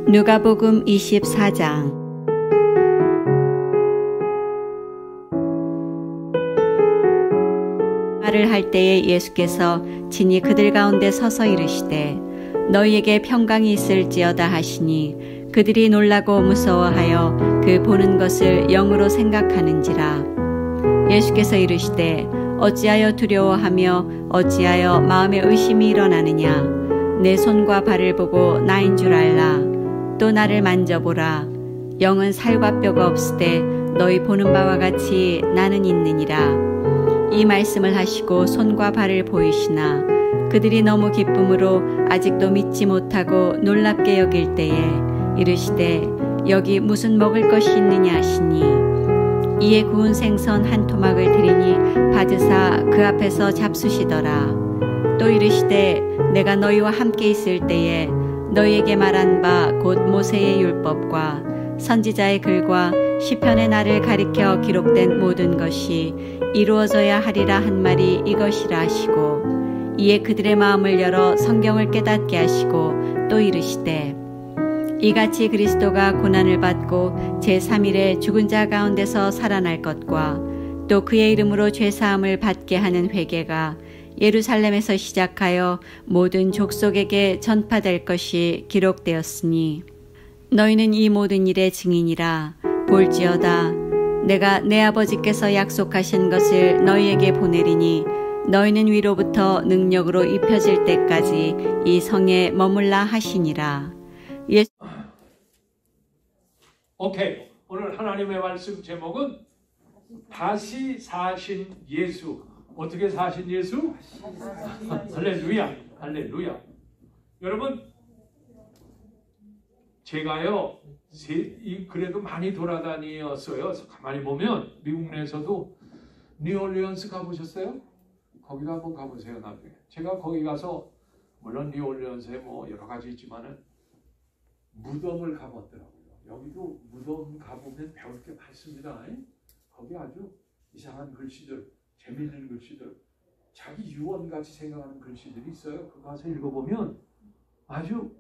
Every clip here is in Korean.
누가복음 24장. 말을 할 때에 예수께서 친히 그들 가운데 서서 이르시되 너희에게 평강이 있을지어다 하시니 그들이 놀라고 무서워하여 그 보는 것을 영으로 생각하는지라. 예수께서 이르시되 어찌하여 두려워하며 어찌하여 마음에 의심이 일어나느냐. 내 손과 발을 보고 나인 줄 알라. 또 나를 만져보라. 영은 살과 뼈가 없으되 너희 보는 바와 같이 나는 있느니라. 이 말씀을 하시고 손과 발을 보이시나 그들이 너무 기쁨으로 아직도 믿지 못하고 놀랍게 여길 때에 이르시되 여기 무슨 먹을 것이 있느냐 하시니 이에 구운 생선 한 토막을 드리니 받으사 그 앞에서 잡수시더라. 또 이르시되 내가 너희와 함께 있을 때에 너희에게 말한 바 곧 모세의 율법과 선지자의 글과 시편의 나를 가리켜 기록된 모든 것이 이루어져야 하리라 한 말이 이것이라 하시고 이에 그들의 마음을 열어 성경을 깨닫게 하시고 또 이르시되 이같이 그리스도가 고난을 받고 제3일에 죽은 자 가운데서 살아날 것과 또 그의 이름으로 죄사함을 받게 하는 회개가 예루살렘에서 시작하여 모든 족속에게 전파될 것이 기록되었으니 너희는 이 모든 일의 증인이라. 볼지어다 내가 내 아버지께서 약속하신 것을 너희에게 보내리니 너희는 위로부터 능력으로 입혀질 때까지 이 성에 머물라 하시니라. 오케이. 오늘 하나님의 말씀 제목은 다시 사신 예수. 어떻게 사신 예수? 할렐루야, 할렐루야. 여러분, 제가요, 그래도 많이 돌아다녔어요. 가만히 보면 미국 내에서도 뉴올리언스 가보셨어요? 거기도 한번 가보세요, 나중에. 제가 거기 가서 물론 뉴올리언스에 뭐 여러 가지 있지만은 무덤을 가봤더라고요. 여기도 무덤 가보면 배울 게 많습니다. 거기 아주 이상한 글씨들, 재미있는 글씨들, 자기 유언같이 생각하는 글씨들이 있어요. 그거 가서 읽어보면 아주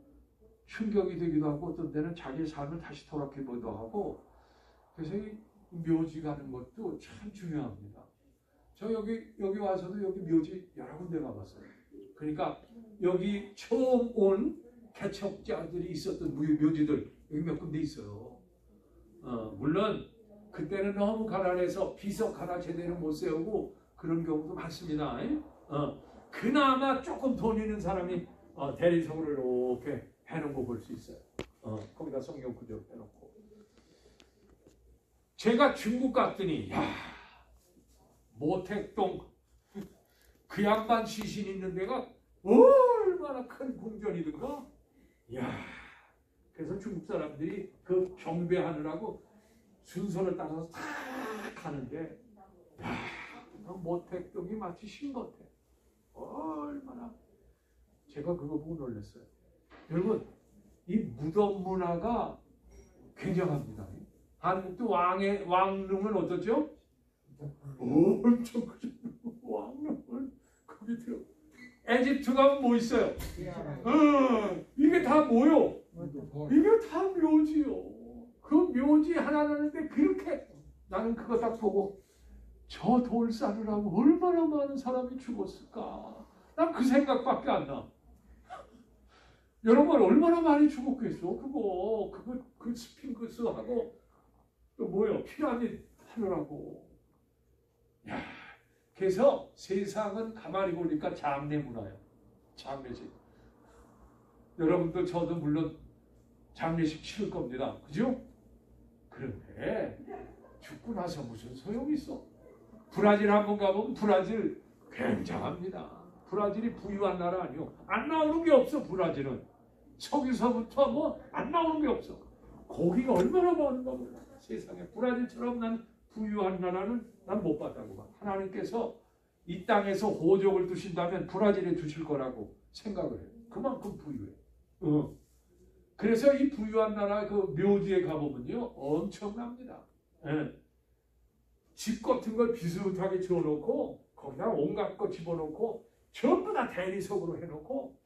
충격이 되기도 하고 어떤 때는 자기의 삶을 다시 돌아보기도 하고. 그래서 이 묘지 가는 것도 참 중요합니다. 저 여기 와서도 여기 묘지 여러 군데 가봤어요. 그러니까 여기 처음 온 개척자들이 있었던 묘지들 여기 몇 군데 있어요. 물론 그때는 너무 가난해서 비석 하나 제대로 못 세우고 그런 경우도 많습니다. 그나마 조금 돈 있는 사람이 대리석으로 이렇게 해놓은 거 볼 수 있어요. 거기다 성경 구절 해놓고. 제가 중국 갔더니 야, 모택동 그 양반 시신 있는 데가 얼마나 큰 궁전이든가. 야, 그래서 중국 사람들이 그 경배하느라고 순서를 따라서 다 가는데, 야, 모택동이 마치 신 같아. 얼마나. 제가 그거 보고 놀랐어요. 여러분, 이 무덤 문화가 굉장합니다. 한국도 왕릉은 어떻죠? 엄청 크죠. 왕릉은 거기 들어. 에집트 가면 뭐 있어요? 이게 다 뭐요? 이게 다 묘지요. 그 묘지 하나 하는데 그렇게 나는 그거 딱 보고 저 돌 쌓으라고 얼마나 많은 사람이 죽었을까? 난 그 생각밖에 안 나. 여러분 얼마나 많이 죽었겠어? 그 스핑크스하고 또 뭐요? 피라미드 하느라고. 야, 그래서 세상은 가만히 보니까 장례 문화예요. 장례식. 여러분들 저도 물론 장례식 치를 겁니다. 그죠? 그런데 죽고 나서 무슨 소용이 있어? 브라질 한번 가보면 브라질 굉장합니다. 브라질이 부유한 나라 아니요. 안 나오는 게 없어. 브라질은 서기서부터 뭐 안 나오는 게 없어. 고기가 얼마나 많은가 몰라. 세상에 브라질처럼 난 부유한 나라는 난 못 봤다고 봐. 하나님께서 이 땅에서 호적을 두신다면 브라질에 두실 거라고 생각을 해요. 그만큼 부유해. 그래서 이 부유한 나라 그 묘지에 가보면요 엄청납니다. 집 같은 걸 비슷하게 지어놓고 거기다 온갖 거 집어넣고 전부 다 대리석으로 해놓고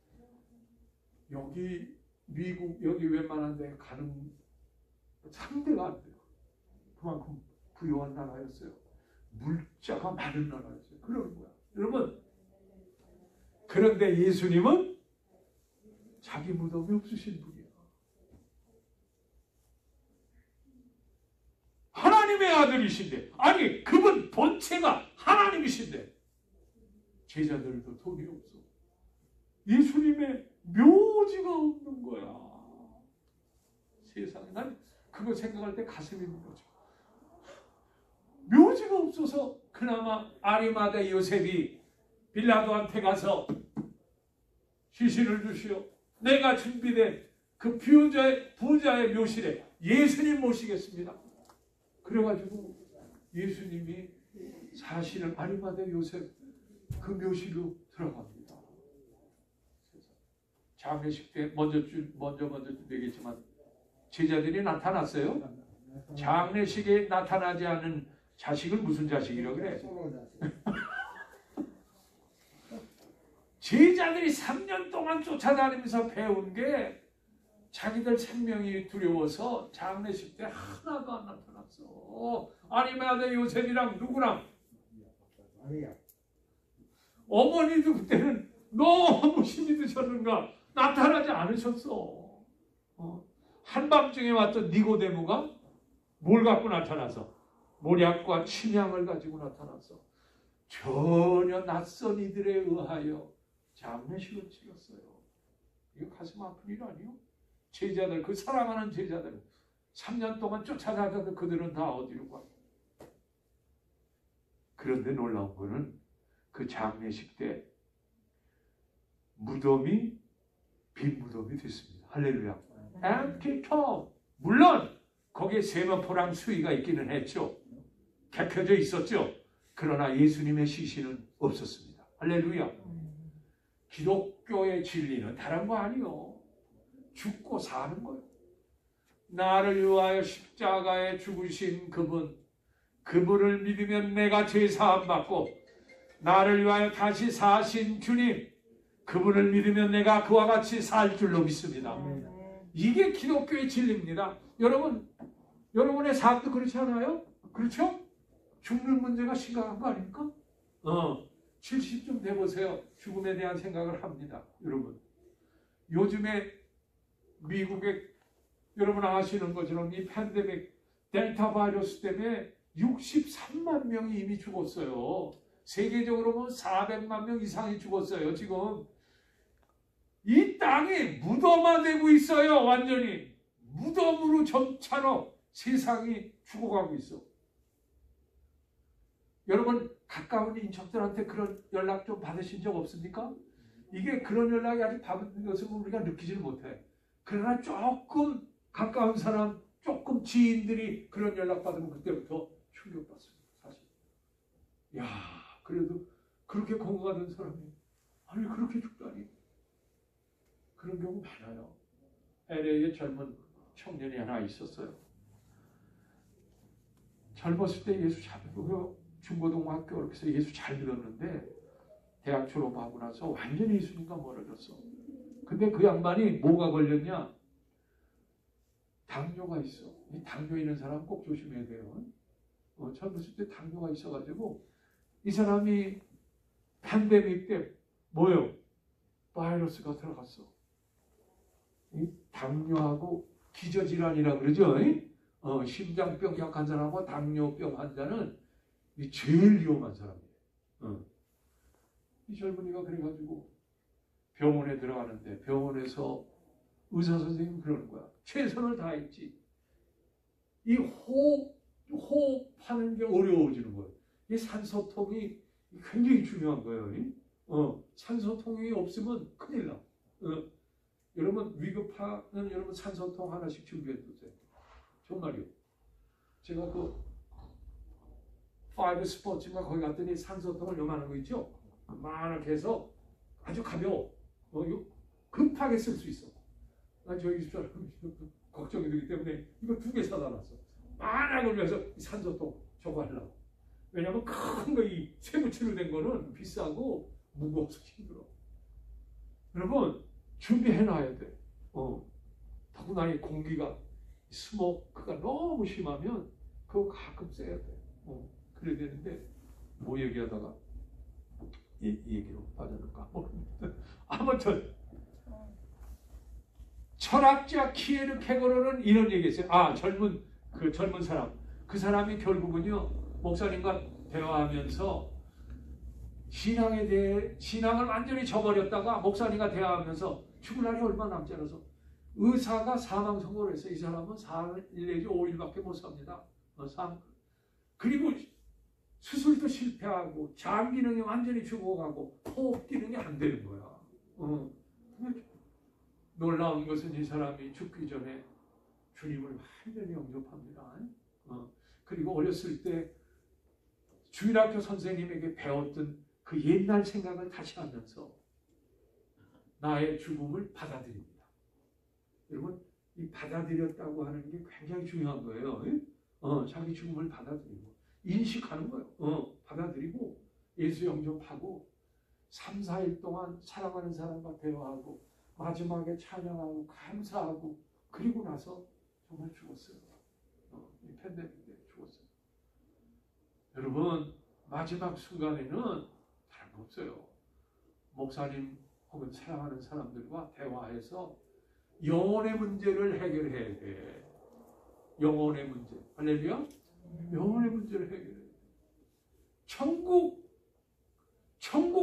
여기 미국 여기 웬만한 데 가는 상대가 안 돼요. 그만큼 부유한 나라였어요. 물자가 많은 나라였어요. 그러는 거야. 여러분, 그런데 예수님은 자기 무덤이 없으신 분이야. 하나님의 아들이신데, 아니 그분 본체가 하나님이신데 제자들도 돈이 없어. 예수님의 묘지가 없는 거야. 세상에. 난 그거 생각할 때 가슴이 무너져. 묘지가 없어서 그나마 아리마다 요셉이 빌라도한테 가서 시신을 주시오. 내가 준비된 그 부자의 묘실에 예수님 모시겠습니다. 그래가지고 예수님이 사실은 아리마다 요셉 그 묘실로 들어갑니다. 장례식 때 먼저 되겠지만 제자들이 나타났어요. 장례식에 나타나지 않은 자식을 무슨 자식이라고 그래? 제자들이 3년 동안 쫓아다니면서 배운 게 자기들 생명이 두려워서 장례식 때 하나가 안 나타났어. 아리마다 요셉이랑 누구랑? 어머니도 그때는 너무 힘이 드셨는가 나타나지 않으셨어. 한밤중에 왔던 니고데모가 뭘 갖고 나타나서? 모략과 침향을 가지고 나타났어. 전혀 낯선 이들에 의하여 장례식을 치렀어요. 이거 가슴 아픈 일 아니요? 제자들, 그 사랑하는 제자들 3년 동안 쫓아다녀도 그들은 다 어디로 가? 그런데 놀라운 거는 그 장례식 때 무덤이 빈 무덤이 됐습니다. 할렐루야. empty tomb. 물론 거기에 세마포랑 수의가 있기는 했죠. 객혀져 있었죠. 그러나 예수님의 시신은 없었습니다. 할렐루야. 기독교의 진리는 다른 거 아니요. 죽고 사는 거예요. 나를 위하여 십자가에 죽으신 그분을 믿으면 내가 죄 사함 받고 나를 위하여 다시 사신 주님, 그분을 믿으면 내가 그와 같이 살 줄로 믿습니다. 이게 기독교의 진리입니다. 여러분의 삶도 그렇지 않아요? 그렇죠? 죽는 문제가 심각한 거 아닙니까? 70쯤 돼보세요. 죽음에 대한 생각을 합니다. 여러분. 요즘에 미국에 여러분 아시는 것처럼 이 팬데믹 델타 바이러스 때문에 63만 명이 이미 죽었어요. 세계적으로 보면 400만 명 이상이 죽었어요. 지금 이 땅이 무덤화되고 있어요. 완전히 무덤으로 점차로 세상이 죽어가고 있어. 여러분 가까운 인척들한테 그런 연락 좀 받으신 적 없습니까? 이게 그런 연락이 아직 받은 것을 우리가 느끼지를 못해. 그러나 조금 가까운 사람, 조금 지인들이 그런 연락 받으면 그때부터 충격받습니다. 사실. 야, 그래도 그렇게 건강하던 사람이 아니 그렇게 죽다니. 그런 경우 많아요. LA에 젊은 청년이 하나 있었어요. 젊었을 때 예수 잘 믿고 중고등학교 이렇게 해서 예수 잘 믿었는데 대학 졸업하고 나서 완전히 예수님과 멀어졌어. 근데 그 양반이 뭐가 걸렸냐? 당뇨가 있어. 이 당뇨 있는 사람 꼭 조심해야 돼요. 젊었을 때 당뇨가 있어가지고 이 사람이 팬데믹 때 뭐예요? 바이러스가 들어갔어. 이 당뇨하고 기저질환이라고 그러죠. 심장병 약한 사람하고 당뇨병 환자는 제일 위험한 사람이에요. 이 젊은이가 그래가지고 병원에 들어가는데 병원에서 의사 선생님이 그러는 거야. 최선을 다했지. 이 호흡하는 게 어려워지는 거예요. 이 산소통이 굉장히 중요한 거예요. 산소통이 없으면 큰일 나. 여러분 위급하는 여러분 산소통 하나씩 준비해 두세요. 정말요. 제가 그 5 스포츠인가 거기 갔더니 산소통을 요만한 거 있죠? 많게 해서 아주 가벼워. 급하게 쓸 수 있어. 난 저희 집사람 걱정이 되기 때문에 이거 2개 사다 놨어. 많은 걸 위해서 산소통 저거 하려고. 왜냐하면 큰 거 이 쇠붙이로 된 거는 비싸고 무거워서 힘들어. 여러분 준비해 놔야 돼. 더구나 이 공기가 스모크가 너무 심하면 그거 가끔 쐬야 돼. 그래야 되는데 뭐 얘기하다가 이 얘기로 빠져들까 모르겠는데 아무튼 철학자 키에르 케고르는 이런 얘기했어요. 젊은 사람, 그 사람이 결국은요 목사님과 대화하면서 신앙을 완전히 저버렸다가 목사님과 대화하면서 죽을 날이 얼마 남지 않아서 의사가 사망 선고를 했어요. 이 사람은 4일 내지 5일밖에 못 삽니다. 그리고 수술도 실패하고 장 기능이 완전히 죽어가고 호흡 기능이 안 되는 거야. 놀라운 것은 이 사람이 죽기 전에 주님을 완전히 영접합니다. 그리고 어렸을 때 주일학교 선생님에게 배웠던 그 옛날 생각을 다시 하면서 나의 죽음을 받아들입니다. 여러분, 이 받아들였다고 하는 게 굉장히 중요한 거예요. 자기 죽음을 받아들이고 인식하는 거예요. 받아들이고 예수 영접하고 3, 4일 동안 사랑하는 사람과 대화하고 마지막에 찬양하고 감사하고 그리고 나서 정말 죽었어요. 이 팬데믹 때 죽었어요. 여러분, 마지막 순간에는 다른 거 없어요. 목사님 혹은 사랑하는 사람들과 대화해서 영혼의 문제를 해결해야 돼. 영혼의 문제. 할렐루야? 영혼의 문제를 해결해야 돼. 천국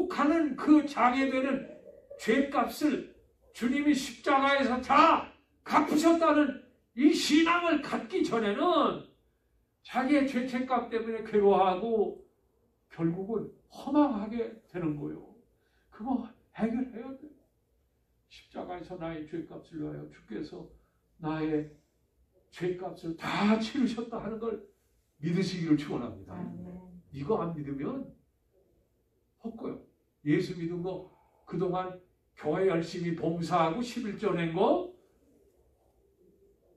가는 그 장애되는 죄값을 주님이 십자가에서 다 갚으셨다는 이 신앙을 갖기 전에는 자기의 죄책감 때문에 괴로워하고 결국은 허망하게 되는 거예요. 그거 해결해야 돼. 십자가에서 나의 죄값을 위하여 주께서 나의 죄값을 다 치르셨다 하는 걸 믿으시기를 축원합니다. 이거 안 믿으면 헛고요. 예수 믿은 거 그동안 교회 열심히 봉사하고 11조 낸 거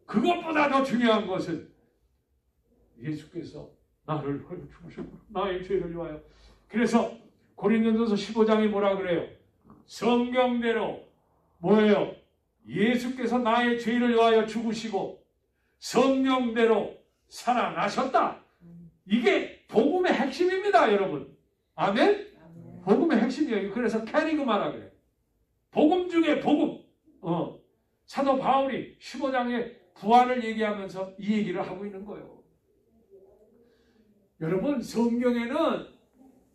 그것보다 더 중요한 것은 예수께서 나를 죽으셨고 나의 죄를 위하여. 그래서 고린도전서 15장에 뭐라 그래요? 성경대로 뭐예요? 예수께서 나의 죄를 위하여 죽으시고 성경대로 살아나셨다. 이게 복음의 핵심입니다, 여러분. 아멘? 복음의 핵심이에요. 그래서 캐리그마라 그래요. 복음 중에 복음. 사도 바울이 15장에 부활을 얘기하면서 이 얘기를 하고 있는 거예요. 여러분, 성경에는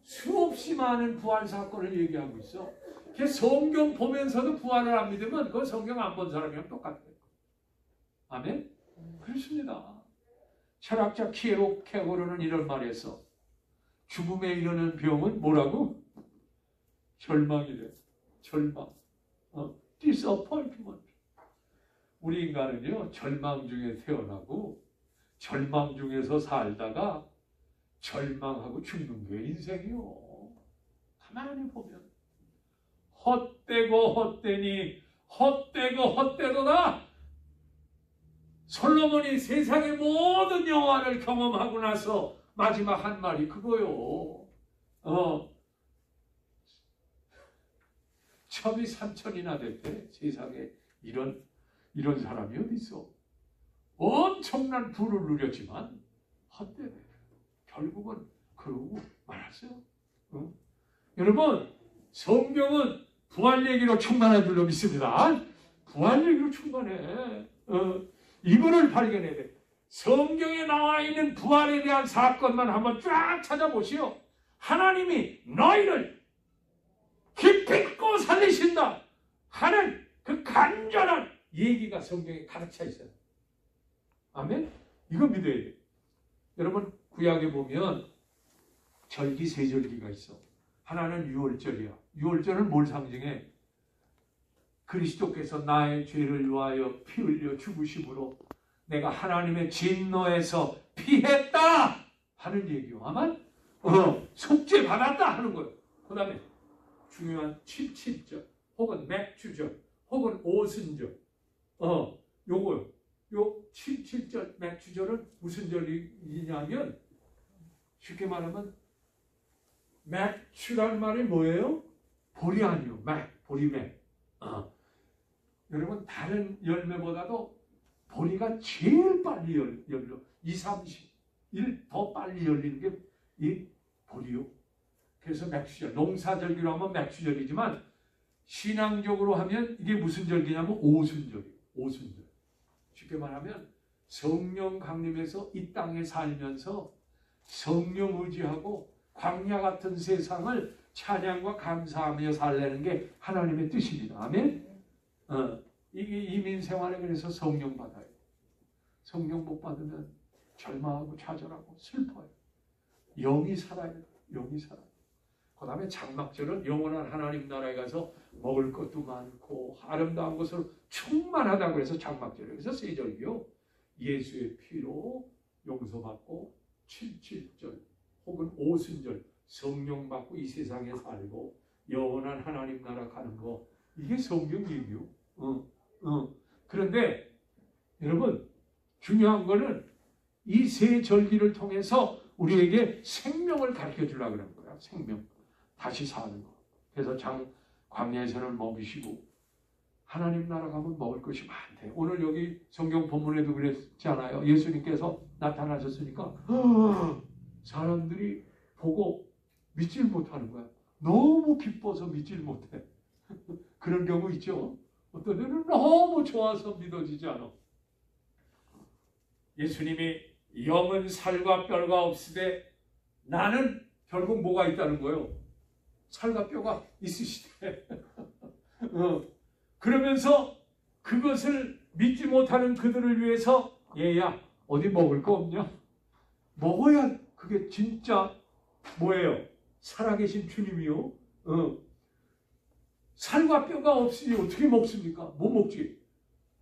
수없이 많은 부활 사건을 얘기하고 있어. 성경 보면서도 부활을 안 믿으면 그건 성경 안 본 사람이랑 똑같아요. 아멘? 그렇습니다. 철학자 키에르 케고르는 이런 말했어. 죽음에 이르는 병은 뭐라고? 절망이래. 절망. disappointment. 우리 인간은요, 절망 중에 태어나고 절망 중에서 살다가 절망하고 죽는 게 인생이요. 가만히 보면 헛되고 헛되니 헛되고 헛되도다. 솔로몬이 세상의 모든 영화를 경험하고 나서 마지막 한 말이 그거요. 첩이 3천이나 됐대. 세상에 이런 사람이 어디 있어? 엄청난 부를 누렸지만 헛되네. 결국은 그러고 말았어요. 여러분, 성경은 부활 얘기로 충만한 줄로 믿습니다. 부활 얘기로 충만해. 이거를 발견해야 돼. 성경에 나와 있는 부활에 대한 사건만 한번 쫙 찾아보시오. 하나님이 너희를 기필코 살리신다 하는 그 간절한 얘기가 성경에 가득 차 있어요. 아멘? 이거 믿어야 돼. 여러분, 구약에 보면 절기 세 절기가 있어. 하나는 유월절이야. 유월절은 뭘 상징해? 그리스도께서 나의 죄를 위하여 피 흘려 죽으심으로 내가 하나님의 진노에서 피했다 하는 얘기요. 아멘? 속죄 받았다 하는 거예요. 그 다음에 중요한 77절 혹은 맥주절 혹은 오순절. 요거요. 요 77절 맥주절은 무슨 절이냐면 쉽게 말하면 맥주라는 말이 뭐예요? 볼이 아니요. 볼이 맥. 여러분, 다른 열매보다도 보리가 제일 빨리 열려. 2, 30일 더 빨리 열리는 게 이 보리요. 그래서 맥주절, 농사절기로 하면 맥주절이지만 신앙적으로 하면 이게 무슨 절기냐면 오순절이에요. 오순절. 쉽게 말하면 성령 강림해서 이 땅에 살면서 성령 의지하고 광야 같은 세상을 찬양과 감사하며 살려는 게 하나님의 뜻입니다. 아멘? 이게 이민 생활에 그래서 성령 받아요. 성령 못 받으면 절망하고 좌절하고 슬퍼요. 영이 살아요. 영이 살아요. 그 다음에 장막절은 영원한 하나님 나라에 가서 먹을 것도 많고 아름다운 것으로 충만하다고 해서 장막절이에요. 그래서 세절기요. 예수의 피로 용서받고 77절 혹은 오순절 성령 받고 이 세상에 살고 영원한 하나님 나라 가는 거, 이게 성경 얘기요. 그런데 여러분 중요한 거는 이 세 절기를 통해서 우리에게 생명을 가르쳐 주려고 그러는 거야. 생명. 다시 사는 거. 그래서 광야에서는 먹이시고 하나님 나라 가면 먹을 것이 많대. 오늘 여기 성경 본문에도 그랬잖아요. 예수님께서 나타나셨으니까 사람들이 보고 믿질 못하는 거야. 너무 기뻐서 믿질 못해. 그런 경우 있죠. 어떤 데는 너무 좋아서 믿어지지 않아. 예수님이 영은 살과 뼈가 없으되 나는 결국 뭐가 있다는 거예요? 살과 뼈가 있으시대. 그러면서 그것을 믿지 못하는 그들을 위해서 얘야 어디 먹을 거 없냐? 먹어야 그게 진짜 뭐예요? 살아계신 주님이요. 살과 뼈가 없으니 어떻게 먹습니까? 못 먹지.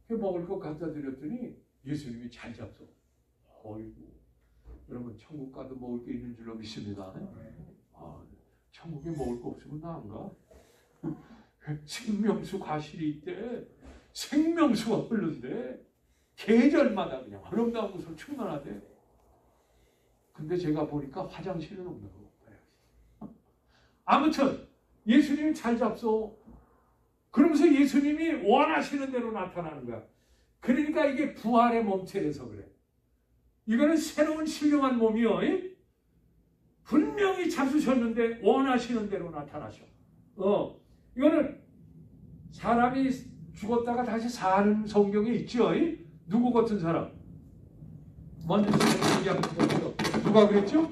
먹을 거 갖다 드렸더니 예수님이 잘 잡숴. 어이구, 여러분 천국 가도 먹을 게 있는 줄로 믿습니다. 천국에 먹을 거 없으면 나 안 가. 생명수 과실이 있대. 생명수가 흐른대. 계절마다 그냥 아름다운 것으로 충만하대. 근데 제가 보니까 화장실은 없는 거. 아무튼 예수님이 잘 잡숴. 그러면서 예수님이 원하시는 대로 나타나는 거야. 그러니까 이게 부활의 몸체라서 그래. 이거는 새로운 신령한 몸이요. 분명히 잡수셨는데 원하시는 대로 나타나셔. 이거는 사람이 죽었다가 다시 사는 성경에 있죠. 누구 같은 사람? 먼저 얘기하면 누가 그랬죠?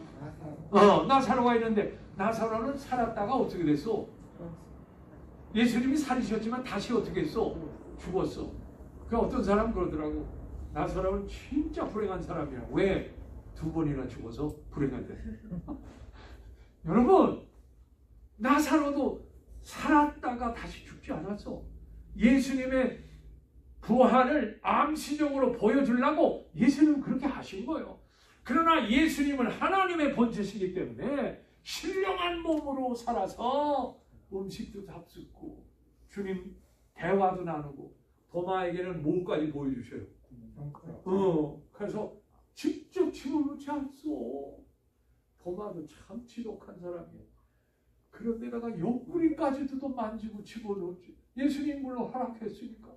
나사로가 있는데 나사로는 살았다가 어떻게 됐어? 예수님이 살리셨지만 다시 어떻게 했어? 죽었어. 그 어떤 사람 그러더라고. 나사로는 진짜 불행한 사람이야. 왜? 2번이나 죽어서 불행하대. 여러분, 나사로도 살았다가 다시 죽지 않았어. 예수님의 부활을 암시적으로 보여주려고 예수님은 그렇게 하신 거예요. 그러나 예수님은 하나님의 본체시기 때문에 신령한 몸으로 살아서 음식도 잡수고 주님 대화도 나누고 도마에게는 몸까지 보여주셔요. 그래서 직접 집어넣지 않소. 도마도 참 지독한 사람이에요. 그런데다가 옆구리까지도 또 만지고 집어넣었지. 예수님 물론 허락했으니까.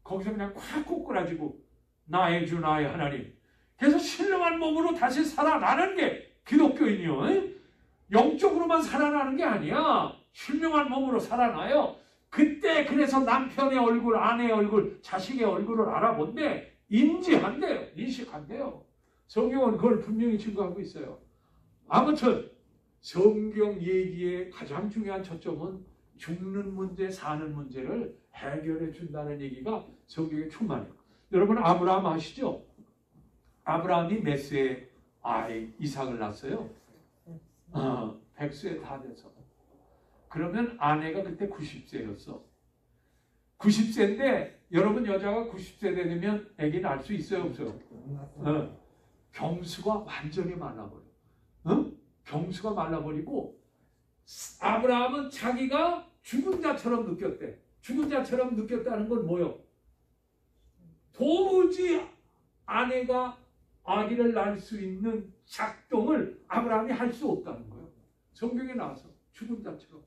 거기서 그냥 콱 꼬꾸라지고 나의 주 나의 하나님. 그래서 신령한 몸으로 다시 살아나는 게 기독교인이요. 영적으로만 살아나는 게 아니야. 신령한 몸으로 살아나요. 그때 그래서 남편의 얼굴, 아내의 얼굴, 자식의 얼굴을 알아본대. 인지한대요. 인식한대요. 성경은 그걸 분명히 증거하고 있어요. 아무튼 성경 얘기의 가장 중요한 초점은 죽는 문제, 사는 문제를 해결해 준다는 얘기가 성경에 충만해요. 여러분 아브라함 아시죠? 아브라함이 몇 세에 이삭을 낳았어요? 100세 다 돼서. 그러면 아내가 그때 90세였어. 90세인데 여러분 여자가 90세 되면 아기 낳을 수 있어요? 없어요? 경수가 완전히 말라버려. 경수가 말라버리고 아브라함은 자기가 죽은 자처럼 느꼈대. 죽은 자처럼 느꼈다는 건 뭐요? 도무지 아내가 아기를 낳을 수 있는 작동을 아브라함이 할 수 없다는 거예요. 성경에 나와서 죽은 자처럼.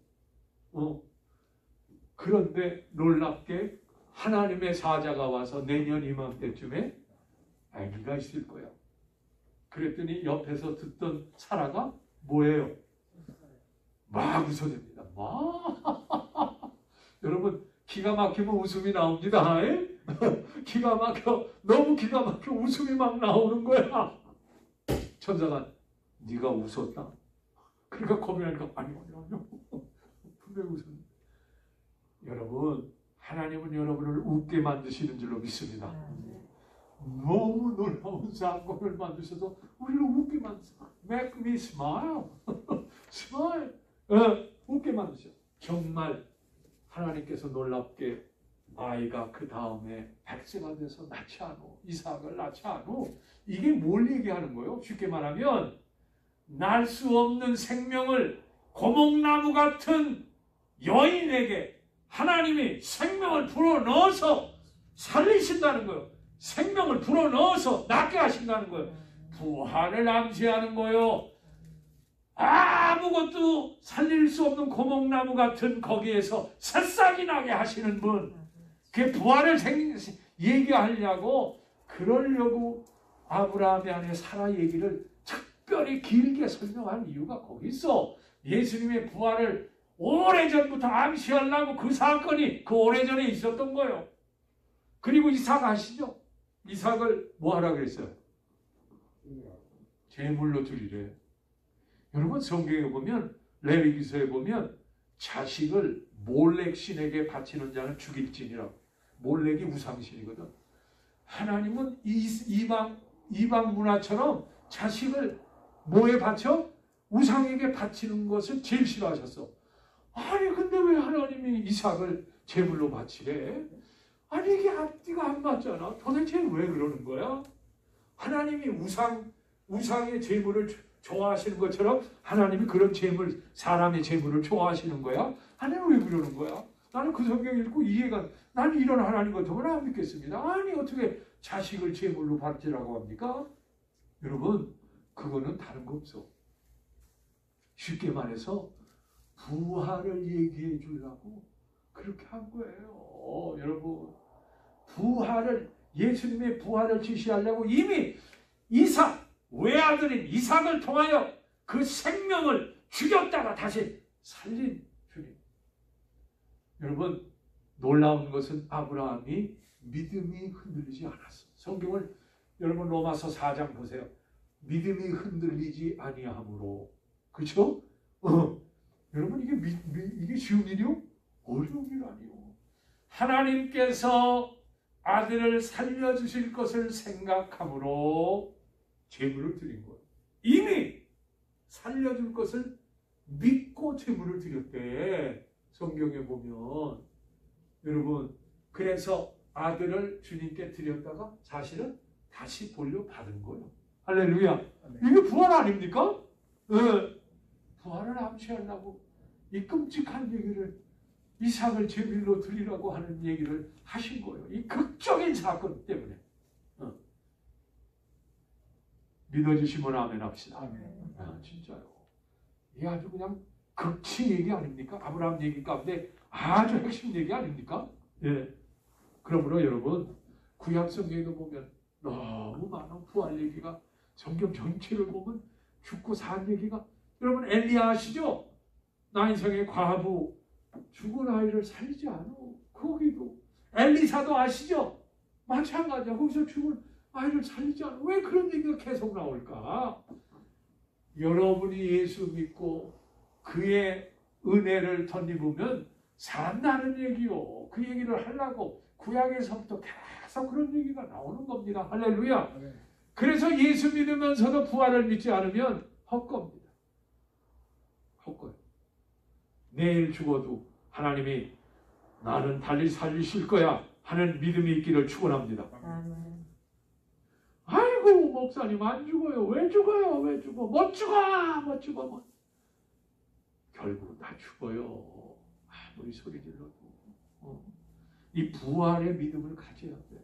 그런데 놀랍게 하나님의 사자가 와서 내년 이맘때쯤에 아기가 있을 거야. 그랬더니 옆에서 듣던 사라가 뭐예요? 막 웃어댑니다. 막. 여러분 기가 막히면 웃음이 나옵니다. 기가 막혀. 너무 기가 막혀 웃음이 막 나오는 거야. 천사가 네가 웃었다. 그러니까 겁이 나니까 아니요. 분명히 웃었는데. 여러분 하나님은 여러분을 웃게 만드시는 줄로 믿습니다. 너무 놀라운 사건을 만드셔서 우리를 웃게 만드셔. Make me smile. smile. 웃게 만드셔. 정말 하나님께서 놀랍게 아이가 그 다음에 100세가 돼서 낳지 않고 이삭을 낳지 않고 이게 뭘 얘기하는 거예요? 쉽게 말하면 날 수 없는 생명을 고목나무 같은 여인에게 하나님이 생명을 불어넣어서 살리신다는 거예요. 생명을 불어넣어서 낫게 하신다는 거예요. 부활을 암시하는 거예요. 아무것도 살릴 수 없는 고목나무 같은 거기에서 새싹이 나게 하시는 분. 그게 부활을 얘기하려고 그러려고 아브라함이 아니라 사라 얘기를 특별히 길게 설명한 이유가 거기 있어. 예수님의 부활을 오래전부터 암시하려고 그 사건이 그 오래전에 있었던 거예요. 그리고 이삭 아시죠? 이삭을 뭐 하라고 그랬어요? 제물로 드리래. 여러분 성경에 보면 레위기서에 보면 자식을 몰렉 신에게 바치는 자는 죽일지니라고. 몰렉이 우상신이거든. 하나님은 이방 문화처럼 자식을 뭐에 바쳐? 우상에게 바치는 것을 제일 싫어하셨어. 아니 근데 왜 하나님이 이삭을 제물로 바치래? 아니 이게 앞뒤가 안 맞잖아. 도대체 왜 그러는 거야? 하나님이 우상의 제물을 좋아하시는 것처럼 하나님이 그런 제물, 사람의 제물을 좋아하시는 거야? 하나님 왜 그러는 거야? 나는 그 성경 읽고 이해가, 나는 이런 하나님 같으면 안 믿겠습니다. 아니 어떻게 자식을 제물로 바치라고 합니까? 여러분 그거는 다른 거 없어. 쉽게 말해서 부활을 얘기해 주려고 그렇게 한 거예요. 여러분 부활을, 예수님의 부활을 지시하려고 이미 이삭, 외아들인 이삭을 통하여 그 생명을 죽였다가 다시 살린 주님. 여러분 놀라운 것은 아브라함이 믿음이 흔들리지 않았어. 성경을 여러분 로마서 4장 보세요. 믿음이 흔들리지 아니함으로. 그렇죠? 여러분 이게 쉬운 일이요? 어려운 일 아니요. 하나님께서 아들을 살려주실 것을 생각함으로 제물을 드린 거예요. 이미 살려줄 것을 믿고 제물을 드렸대. 성경에 보면. 여러분 그래서 아들을 주님께 드렸다가 사실은 다시 돌려받은 거예요. 할렐루야. 이게 부활 아닙니까? 부활을 암시하려고 이 끔찍한 얘기를, 이삭을 제물로 드리라고 하는 얘기를 하신 거예요. 이 극적인 사건 때문에. 믿어주시면 아멘 합시다. 아멘. 진짜요. 이게 아주 그냥 극치 얘기 아닙니까? 아브라함 얘기 가운데 아주 핵심 얘기 아닙니까? 예. 그러므로 여러분 구약 성경에도 보면 너무 많은 부활 얘기가, 성경 전체를 보면 죽고 산 얘기가, 여러분 엘리야 아시죠? 나인성의 과부 죽은 아이를 살리지 않아. 거기도 엘리사도 아시죠? 마찬가지야. 거기서 죽은 아이를 살리지 않아. 왜 그런 얘기가 계속 나올까? 여러분이 예수 믿고 그의 은혜를 덧입으면 산다는 얘기요. 그 얘기를 하려고 구약에서부터 계속 그런 얘기가 나오는 겁니다. 할렐루야. 그래서 예수 믿으면서도 부활을 믿지 않으면 헛겁니다. 헛거예요. 내일 죽어도 하나님이 나는 달리 살리실 거야 하는 믿음이 있기를 축원합니다. 아이고 목사님 안 죽어요. 왜 죽어요? 왜 죽어? 못 죽어. 못 죽어. 못. 결국 다 죽어요. 아무리 소리 질러도. 이 부활의 믿음을 가져야 돼요.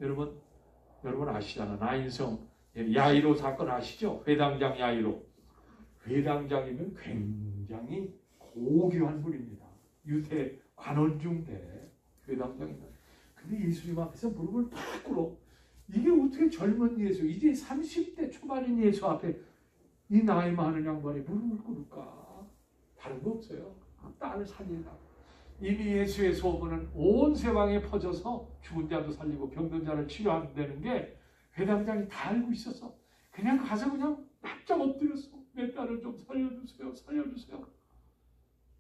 여러분 아시잖아. 나인성 야이로 사건 아시죠? 회당장 야이로. 회당장이면 굉장히 고귀한 분입니다. 유대 관원중대 회당장이면. 근데 예수님 앞에서 무릎을 탁 꿇어. 이게 어떻게 젊은 예수, 이제 30대 초반인 예수 앞에 이 나이 많은 양반이 무릎을 꿇을까? 다른 거 없어요. 딸을 살리려고. 이미 예수의 소문은 온 세상에 퍼져서 죽은 자도 살리고 병든 자를 치료한다는 게 회당장이 다 알고 있어서 그냥 가서 그냥 납작 엎드렸어. 내 딸을 좀 살려주세요. 살려주세요.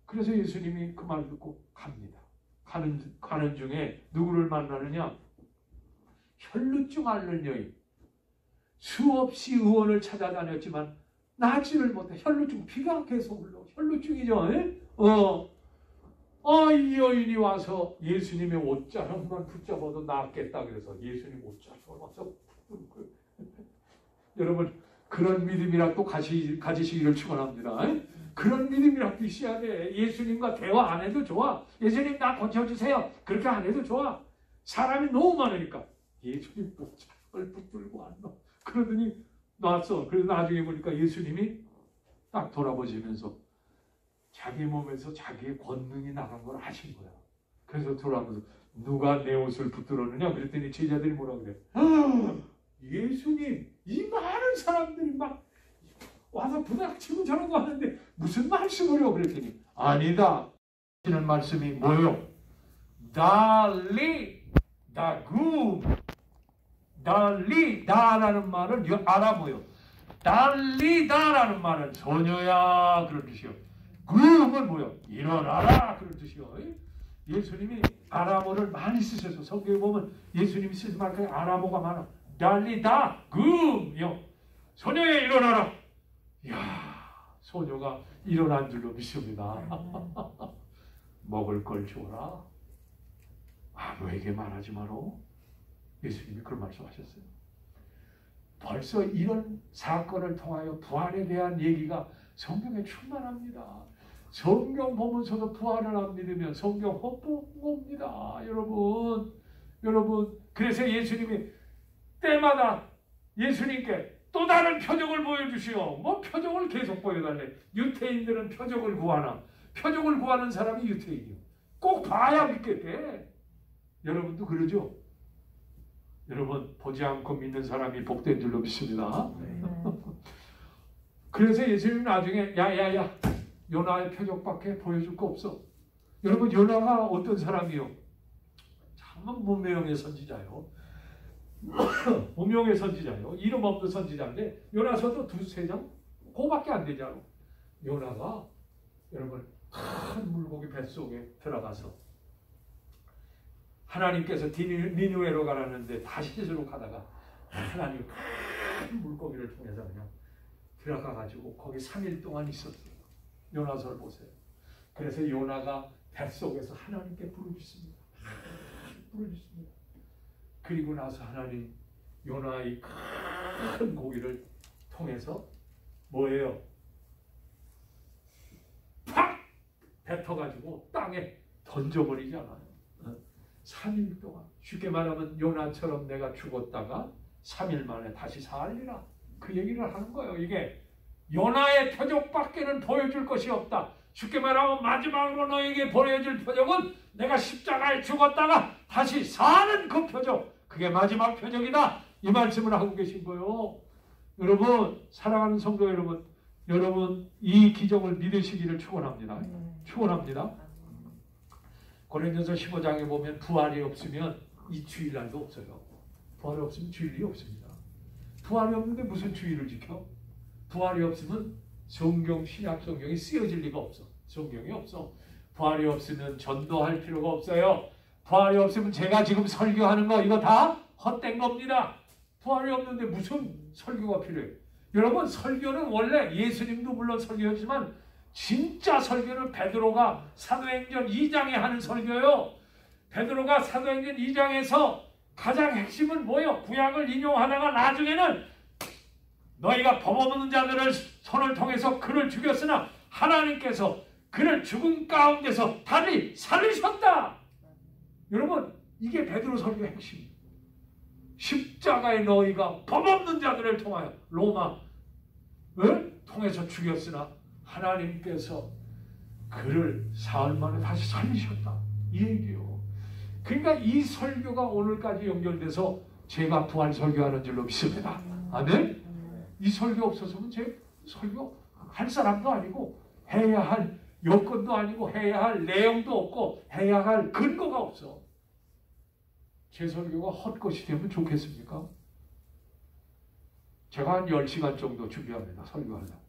그래서 예수님이 그 말 듣고 갑니다. 가는 중에 누구를 만나느냐? 혈루증 앓는 여인. 수없이 의원을 찾아다녔지만 낫지를 못해. 혈루증, 피가 계속 흘러. 혈루증이죠. 이 여인이 와서 예수님의 옷자락만 붙잡아도 낫겠다. 그래서 예수님 옷자락을 와서 여러분, 그런 믿음이라도 가지시기를 축원합니다. 그런 믿음이라도 있어야 돼. 예수님과 대화 안 해도 좋아. 예수님 나 고쳐주세요. 그렇게 안 해도 좋아. 사람이 너무 많으니까 예수님 옷자락을 붙들고 안 놔. 그러더니 놨어. 그래서 나중에 보니까 예수님이 딱 돌아보시면서 자기 몸에서 자기의 권능이 나간 걸 아신 거야. 그래서 돌아보면서 누가 내 옷을 붙들었느냐? 그랬더니 제자들이 뭐라 그래? 예수님, 이 많은 사람들이 막 와서 부닥치고 저런 거 하는데 무슨 말씀을요? 그랬더니 아니다. 하시는 말씀이 뭐요? 달리 다굼. 달리다라는 말은 아람어요. 달리다라는 말은 소녀야 그런 뜻이요. 굼은 뭐요? 일어나라 그런 뜻이요. 예수님이 아람어를 많이 쓰셔서 성경에 보면 예수님이 쓰신 말까지 아람어가 많아. 달리다 굼요. 소녀야 일어나라. 이야, 소녀가 일어난 줄로 믿습니다. 먹을 걸 주어라. 아무에게 말하지 마라. 예수님이 그런 말씀하셨어요. 벌써 이런 사건을 통하여 부활에 대한 얘기가 성경에 충만합니다. 성경 보면서도 부활을 안 믿으면 성경 헛보입니다. 여러분 그래서 예수님이 때마다 예수님께 또 다른 표적을 보여주시오. 뭐 표적을 계속 보여달래. 유태인들은 표적을 구하나? 표적을 구하는 사람이 유태인이요. 꼭 봐야 믿겠대. 여러분도 그러죠? 여러분 보지 않고 믿는 사람이 복된 줄로 믿습니다. 그래서 예수님 나중에 야야야 요나의 표적밖에 보여줄 거 없어. 여러분 요나가 어떤 사람이요? 참 무명의 선지자요. 무명의 선지자요. 이름 없는 선지자인데 요나서도 2-3장 그거밖에 안 되잖아. 요나가 여러분 큰 물고기 뱃속에 들어가서 하나님께서 니느웨로 가라는데 다시스로 가다가 하나님 큰 물고기를 통해서 그냥 들어가가지고 거기 3일 동안 있었어요. 요나서를 보세요. 그래서 요나가 뱃속에서 하나님께 부르짖습니다. 부르짖습니다. 그리고 나서 하나님 요나의 큰 고기를 통해서 뭐예요? 팍! 뱉어가지고 땅에 던져버리잖아요. 3일 동안 쉽게 말하면 요나처럼 내가 죽었다가 3일 만에 다시 살리라 그 얘기를 하는 거예요. 이게 요나의 표적밖에는 보여줄 것이 없다. 쉽게 말하면 마지막으로 너에게 보여줄 표적은 내가 십자가에 죽었다가 다시 사는 그 표적. 그게 마지막 표적이다. 이 말씀을 하고 계신 거예요. 여러분 사랑하는 성도 여러분 이 기적을 믿으시기를 축원합니다. 축원합니다. 고린도서 15장에 보면 부활이 없으면 이 주일날도 없어요. 부활이 없으면 주일이 없습니다. 부활이 없는데 무슨 주일을 지켜? 부활이 없으면 성경, 신약 성경이 쓰여질 리가 없어. 성경이 없어. 부활이 없으면 전도할 필요가 없어요. 부활이 없으면 제가 지금 설교하는 거 이거 다 헛된 겁니다. 부활이 없는데 무슨 설교가 필요해요? 여러분 설교는 원래 예수님도 물론 설교였지만 진짜 설교는 베드로가 사도행전 2장에 하는 설교요. 베드로가 사도행전 2장에서 가장 핵심은 뭐예요? 구약을 인용하다가 나중에는 너희가 범없는 자들을 손을 통해서 그를 죽였으나 하나님께서 그를 죽은 가운데서 다시 살리셨다. 여러분 이게 베드로 설교의 핵심이에요. 십자가에 너희가 범없는 자들을 통하여 로마를 통해서 죽였으나 하나님께서 그를 사흘 만에 다시 살리셨다. 이 얘기요. 그러니까 이 설교가 오늘까지 연결돼서 제가 부활 설교하는 줄로 믿습니다. 아멘? 이 설교 없었으면 제 설교 할 사람도 아니고 해야 할 여건도 아니고 해야 할 내용도 없고 해야 할 근거가 없어. 제 설교가 헛것이 되면 좋겠습니까? 제가 한 10시간 정도 준비합니다. 설교하려고.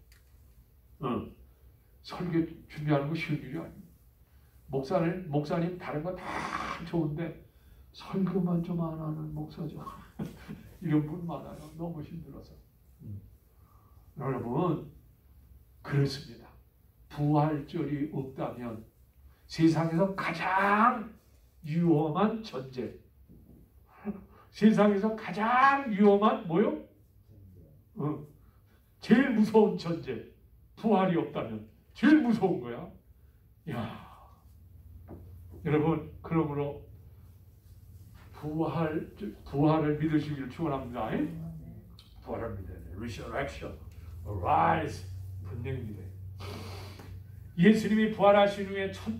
설교 준비하는 거 쉬운 일이 아니에요. 목사님 다른 거 다 좋은데 설교만 좀 안 하는 목사죠. 이런 분 많아요. 너무 힘들어서. 여러분, 그렇습니다. 부활절이 없다면 세상에서 가장 위험한 전쟁, 세상에서 가장 위험한 뭐요? 제일 무서운 전쟁, 부활이 없다면 제일 무서운 거야. 야, 여러분, 그러므로 부활을 믿으시길 축원합니다. 부활을 믿어야 돼. Resurrection, arise, 분명히 믿어야 돼. 예수님이 부활하신 후에 첫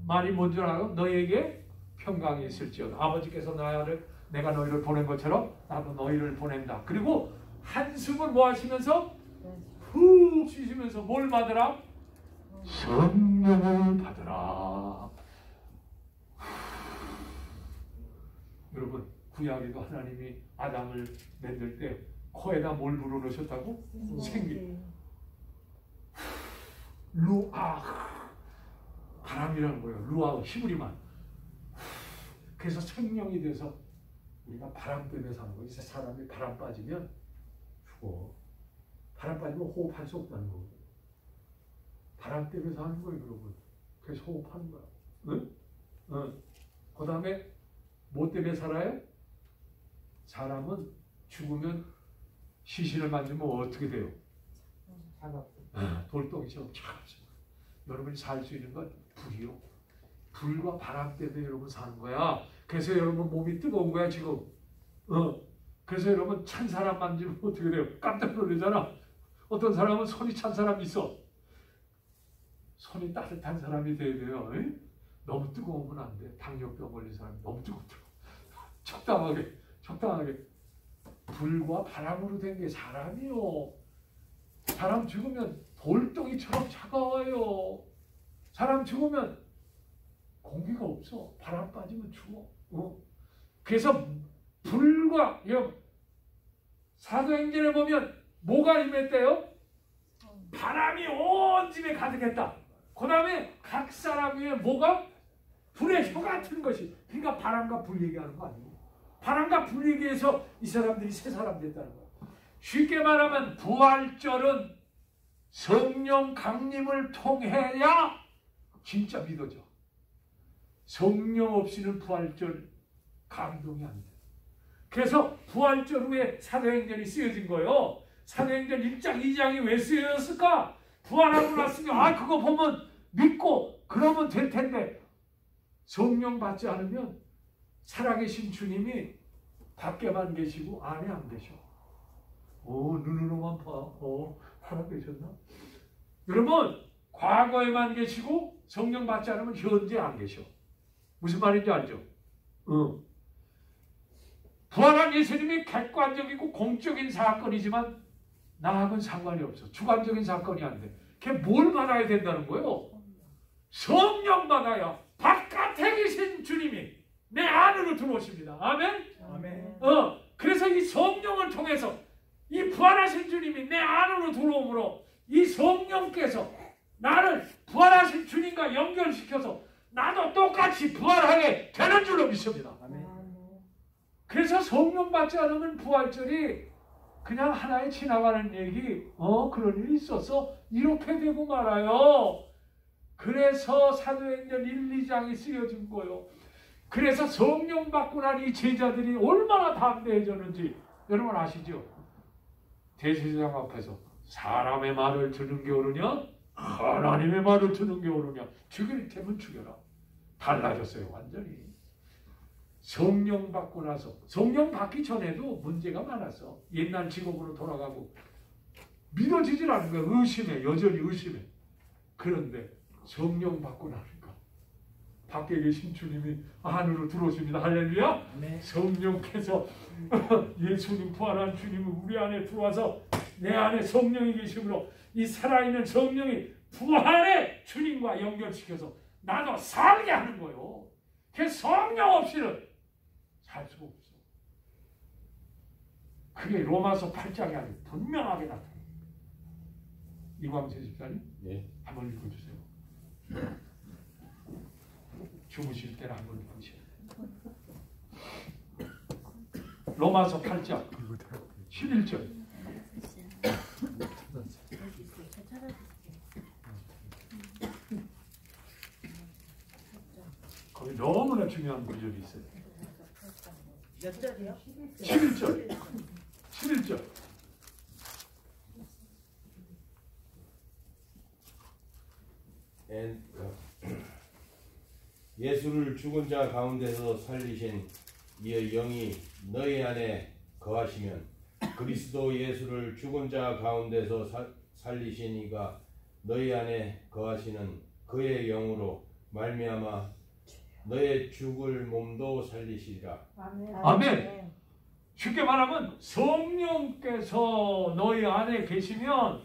말이 뭔지 알아요? 너에게 평강이 있을지어다. 아버지께서 내가 너희를 보낸 것처럼 나도 너희를 보낸다. 그리고 한숨을 뭐 하시면서 훅 쉬시면서 뭘 받으라? 성령을 받으라. 여러분, 구약에도 하나님이 아담을 만들 때 코에다 뭘 불어넣으셨다고? 생기. 루아, 바람이라는 거예요. 루아, 히브리만. 그래서 생명이 돼서 우리가 바람 때문에 사는 거예요. 사람이 바람 빠지면 죽어. 바람 빠지면 호흡할 수 없다는 거예요. 바람 때문에 사는 거예요, 여러분. 그래서 호흡하는 거야. 응? 그 다음에 뭐 때문에 살아요? 사람은 죽으면 시신을 만지면 어떻게 돼요? 돌덩이처럼 차갑습니다. 여러분이 살 수 있는 건 불이요. 불과 바람 때문에 여러분 사는 거야. 그래서 여러분 몸이 뜨거운 거야 지금. 그래서 여러분 찬 사람 만지면 어떻게 돼요? 깜짝 놀라잖아. 어떤 사람은 손이 찬 사람이 있어. 손이 따뜻한 사람이 돼야 돼요. 에? 너무 뜨거우면 안 돼. 당뇨병 걸린 사람이 너무 뜨겁더라고. 적당하게. 불과 바람으로 된 게 사람이요. 사람 죽으면 돌덩이처럼 차가워요. 사람 죽으면 공기가 없어. 바람 빠지면 죽어. 그래서 불과 사도행전에 보면 뭐가 임했대요? 바람이 온 집에 가득했다. 그 다음에 각 사람 위에 뭐가? 불의 혀 같은 것이. 그러니까 바람과 불 얘기하는 거 아니고 바람과 불 얘기해서 이 사람들이 새 사람 됐다는 거야. 쉽게 말하면 부활절은 성령 강림을 통해야 진짜 믿어져. 성령 없이는 부활절 감동이 안 돼. 그래서 부활절 후에 사도행전이 쓰여진 거예요. 사도행전 1장, 2장이 왜 쓰여졌을까? 부활하고 났으면 그거 보면 믿고 그러면 될 텐데 성령 받지 않으면 살아계신 주님이 밖에만 계시고 안에 안 계셔. 눈으로만 봐. 살아계셨나? 여러분, 과거에만 계시고 성령 받지 않으면 현재 안 계셔. 무슨 말인지 알죠? 부활한 예수님이 객관적이고 공적인 사건이지만 나하고는 상관이 없어. 주관적인 사건이 안 돼. 걔 뭘 받아야 된다는 거예요? 성령 받아야 바깥에 계신 주님이 내 안으로 들어오십니다. 아멘? 아멘. 그래서 이 성령을 통해서 이 부활하신 주님이 내 안으로 들어오므로 이 성령께서 나를 부활하신 주님과 연결시켜서 나도 똑같이 부활하게 되는 줄로 믿습니다. 아멘. 그래서 성령 받지 않으면 부활절이 그냥 하나의 지나가는 얘기, 그런 일이 있어서 이렇게 되고 말아요. 그래서 사도행전 1, 2장이 쓰여진 거예요. 그래서 성령 받고 난 이 제자들이 얼마나 담대해졌는지 여러분 아시죠? 대제사장 앞에서 사람의 말을 듣는 게 옳으냐? 하나님의 말을 듣는 게 옳으냐? 죽일 테면 죽여라. 달라졌어요, 완전히. 성령 받고 나서, 성령 받기 전에도 문제가 많았어. 옛날 직업으로 돌아가고 믿어지질 않는 거야. 의심해, 여전히 의심해. 그런데 성령 받고 나니까 밖에 계신 주님이 안으로 들어오십니다. 할렐루야. 네. 성령께서 예수님 부활한 주님이 우리 안에 들어와서 내 안에 성령이 계심으로 이 살아있는 성령이 부활의 주님과 연결시켜서 나도 살게 하는 거예요. 그 성령 없이는 살 수가 없어. 그게 로마서 8장에 아주 분명하게 나타납니다. 이광재 집사님, 네. 한번 읽어주세요. 주무실 때는 한번 읽으세요. 로마서 8장 11절. 거기 너무나 중요한 구절이 있어요. 몇 절이요? 11절. 11절. 예수를 죽은 자 가운데서 살리신 이의 영이 너희 안에 거하시면 그리스도 예수를 죽은 자 가운데서 살리신 이가 너희 안에 거하시는 그의 영으로 말미암아 너의 죽을 몸도 살리시리라. 아멘. 쉽게 말하면 성령께서 너희 안에 계시면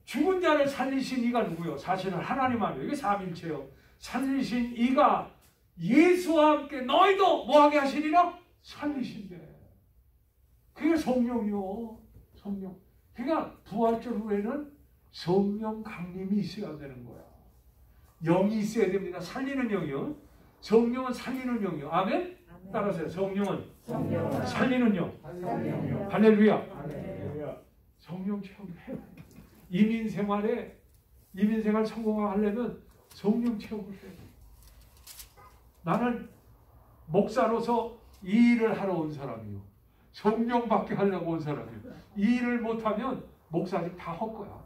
죽은 자를 살리신 이가 누구요? 사실은 하나님 아니에요. 이게 삼일체요. 살리신 이가 예수와 함께 너희도 뭐하게 하시리라? 살리신대. 그게 성령이요. 성령. 그러니까 부활절 후에는 성령 강림이 있어야 되는 거야. 영이 있어야 됩니다. 살리는 영이요. 성령은 살리는 영이요. 아멘? 따라서요. 성령은 살리는 영. 할렐루야. 성령 체험해요. 이민생활 성공하려면 성령 체험을 해요. 나는 목사로서 이 일을 하러 온 사람이요. 성령 받게 하려고 온 사람이요. 이 일을 못하면 목사직 다 헛거야.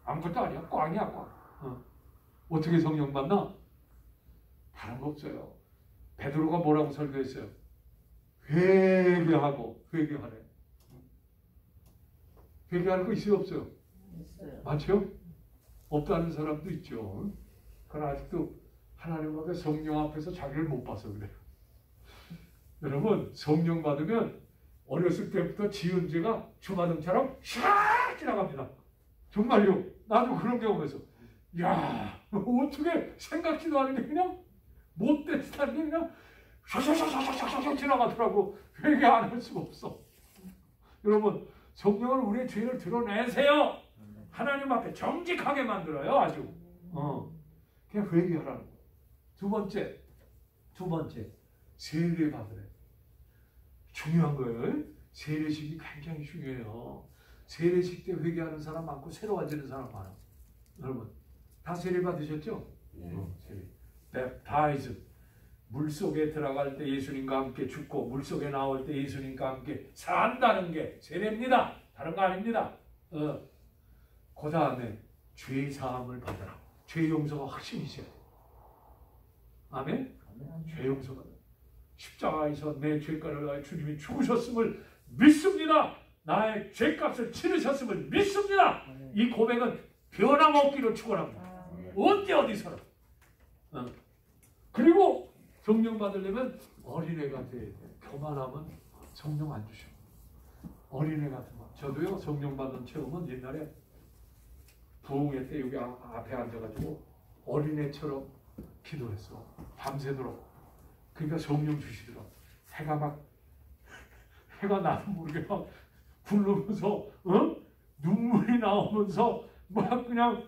아무것도 아니야. 꽝이야, 꽝. 어떻게 성령 받나? 다른 거 없어요. 베드로가 뭐라고 설교했어요? 회개하고 회개하래. 회개하는 거 있어요, 없어요? 있어요. 맞죠? 없다는 사람도 있죠. 그러나 아직도 하나님 앞에 성령 앞에서 자기를 못 봐서 그래요. 여러분, 성령 받으면 어렸을 때부터 지은 죄가 주마등처럼 샥 지나갑니다. 정말요. 나도 그런 경험에서 야, 어떻게 생각지도 않은 게 그냥 못된 짓하는 게 그냥 샥샥샥샥샥 지나가더라고. 회개 안 할 수가 없어. 여러분, 성령은 우리의 죄를 드러내세요. 하나님 앞에 정직하게 만들어요. 아주. 그냥 회개하라는 거예요. 두 번째 세례 받으래. 중요한 거예요. 세례식이 굉장히 중요해요. 세례식 때 회개하는 사람 많고 새로워지는 사람 많아. 여러분 다 세례 받으셨죠? 세례. Baptize. 물속에 들어갈 때 예수님과 함께 죽고 물속에 나올 때 예수님과 함께 산다는 게 세례입니다. 다른 거 아닙니다. 그 다음에 죄 사함을 받으라. 죄 용서가 확실히 있어야 돼요. 아멘? 죄 용서가 십자가에서 내 죄가를 위하여 주님이 죽으셨음을 믿습니다. 나의 죄값을 치르셨음을 믿습니다. 이 고백은 변함없기를 축원합니다. 언제 어디서나. 그리고 성령 받으려면 어린애가 돼야 돼. 교만하면 성령 안 주셔. 어린애 같은 거. 저도요 성령 받은 체험은 옛날에 부흥회 때 여기 앞에 앉아가지고 어린애처럼 기도했어. 밤새도록. 그러니까 성령 주시더라. 해가 나도 모르게 막 굴르면서 눈물이 나오면서 막 그냥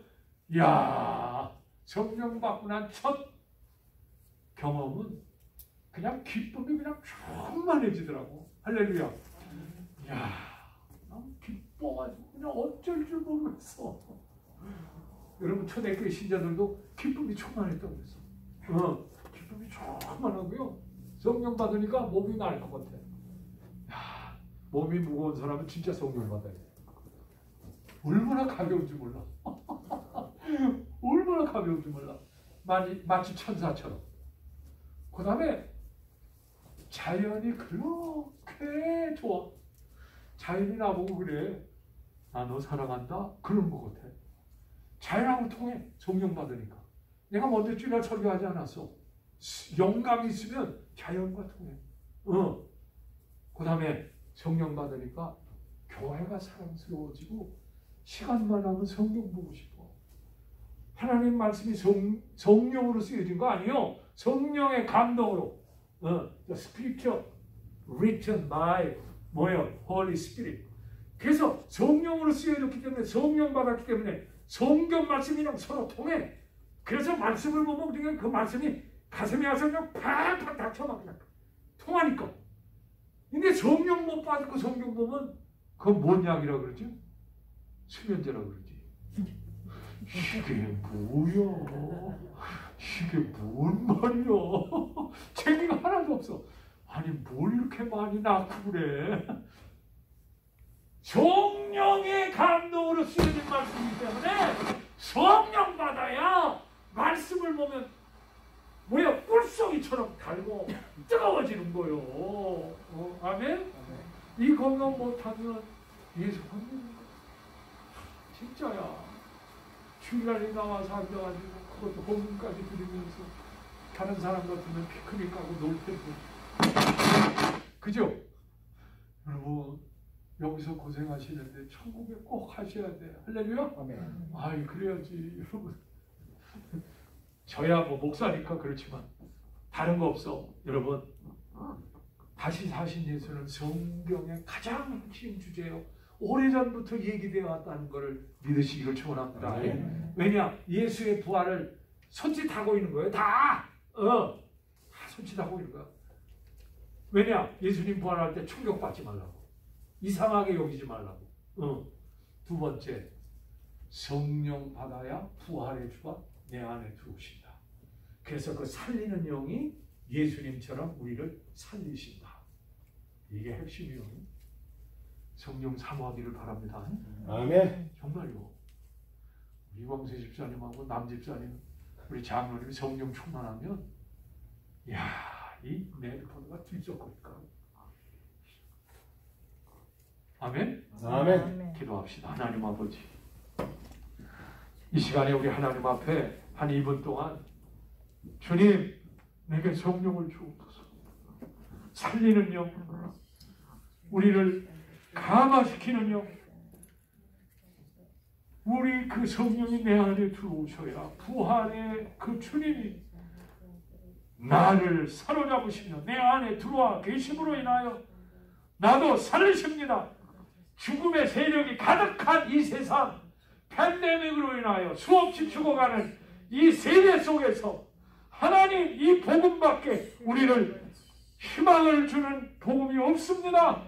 야 성령 받고 난 첫 경험은 그냥 기쁨이 그냥 충만해지더라고. 할렐루야. 야, 난 기뻐가지고 그냥 어쩔 줄 모르겠어. 여러분 초대교회 신자들도 기쁨이 충만했다고 그랬어. 기쁨이 충만하고요. 성령 받으니까 몸이 나을 것 같아. 야, 몸이 무거운 사람은 진짜 성령을 받아야 돼. 얼마나 가벼운지 몰라. 얼마나 가벼운지 몰라. 마치 천사처럼. 그 다음에 자연이 그렇게 좋아. 자연이 나보고 그래. 나 너 사랑한다? 그런 것 같아. 자연하고 통해. 성령 받으니까. 내가 먼저 찌라 설교하지 않았어. 영감이 있으면 자연과 통해. 그 다음에 성령 받으니까 교회가 사랑스러워지고 시간만 하면 성경 보고 싶어. 하나님 말씀이 성령으로 쓰여진 거 아니에요. 성령의 감동으로. The scripture written by Holy Spirit. 그래서 성령으로 쓰여졌기 때문에, 성령 받았기 때문에 성경 말씀이랑 서로 통해. 그래서 말씀을 보면 우리가 그 말씀이 가슴에 와서 그냥 팍팍 닥쳐막 그냥 통하니까. 근데 성령 못 받고 성경 보면 그건 뭔 약이라 그러지? 수면제라 그러지. 이게 뭐야? 이게 뭔 말이야? 재미가 하나도 없어. 아니 뭘 이렇게 많이 낳고 그래? 성령의 감동으로 쓰여진 말씀이기 때문에 성령 받아야 말씀을 보면 뭐야? 꿀송이처럼 달고 뜨거워지는 거요. 아멘? 이 건강 못하면 예수 안 믿는 거야. 진짜야. 주일날에 나와서 앉아가지고 그것도 복음까지 들으면서 다른 사람 같으면 피크닉 가고 놀 때도. 그죠? 여러분 여기서 고생하시는데 천국에 꼭 하셔야 돼. 할렐루야? 아멘. 아이 그래야지 여러분. 저야 뭐 목사니까 그렇지만 다른 거 없어. 여러분 다시 사신 예수는 성경의 가장 핵심 주제요. 오래전부터 얘기되어 왔다는 것을 믿으시기를 축원합니다. 왜냐? 예수의 부활을 손짓하고 있는 거예요. 다 손짓하고 있는 거야. 왜냐? 예수님 부활할 때 충격받지 말라고. 이상하게 여기지 말라고. 두 번째, 성령 받아야 부활의 주가 내 안에 들어오신다. 그래서 그 살리는 영이 예수님처럼 우리를 살리신다. 이게 핵심이요. 성령 사모하기를 바랍니다. 아멘. 정말요. 이광세 집사님하고 남 집사님, 우리 장로님이 성령 충만하면, 야, 이 메리포드가 들썩거릴까. 아멘. 아멘. 기도합시다. 하나님 아버지, 이 시간에 우리 하나님 앞에 한 2분 동안 주님, 내게 성령을 주옵소서. 살리는 영, 우리를 감화시키는 영, 우리 그 성령이 내 안에 들어오셔야 부활의 그 주님이 나를 사로잡으시며 내 안에 들어와 계심으로 인하여 나도 살리십니다. 죽음의 세력이 가득한 이 세상, 팬데믹으로 인하여 수없이 죽어가는 이 세대 속에서 하나님 이 복음밖에 우리를 희망을 주는 복음이 없습니다.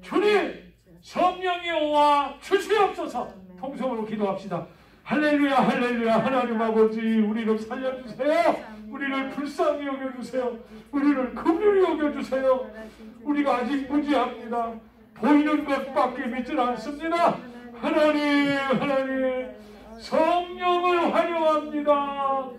주님, 성령이 오와 주시옵소서. 통성으로 기도합시다. 할렐루야, 할렐루야. 하나님 아버지, 우리를 살려주세요. 우리를 불쌍히 여겨주세요. 우리를 긍휼히 여겨주세요. 우리가 아직 무지합니다. 보이는 것밖에 믿질 않습니다. 하나님, 성령을 환영합니다.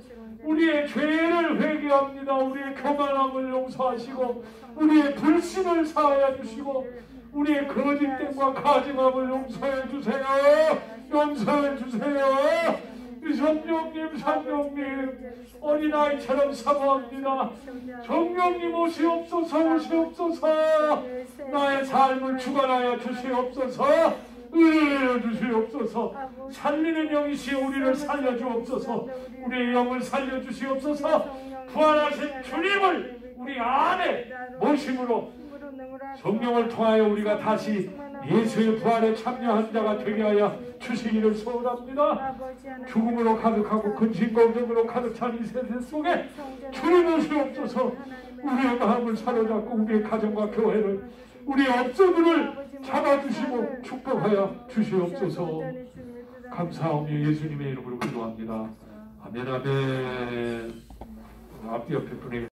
우리의 죄를 회개합니다. 우리의 교만함을 용서하시고 우리의 불신을 사하여 주시고 우리의 거짓됨과 가증함을 용서해 주세요. 용서해 주세요. 성령님, 어린아이처럼 사모합니다. 성령님 오시옵소서. 나의 삶을 주관하여 주시옵소서. 은혜를 주시옵소서. 살리는 영이시여 우리를 살려주옵소서. 우리의 영을 살려주시옵소서. 부활하신 주님을 우리 안에 모심으로 성령을 통하여 우리가 다시 예수의 부활에 참여한 자가 되게 하여 주시기를 소원합니다. 죽음으로 가득하고 근심걱정으로 가득 찬 이 세대 속에 주님 오시옵소서. 우리의 마음을 사로잡고 우리의 가정과 교회를, 우리의 업소들을 잡아주시고 축복하여 주시옵소서. 감사하며 예수님의 이름으로 기도합니다. 아멘. 앞뒤 옆에 분에게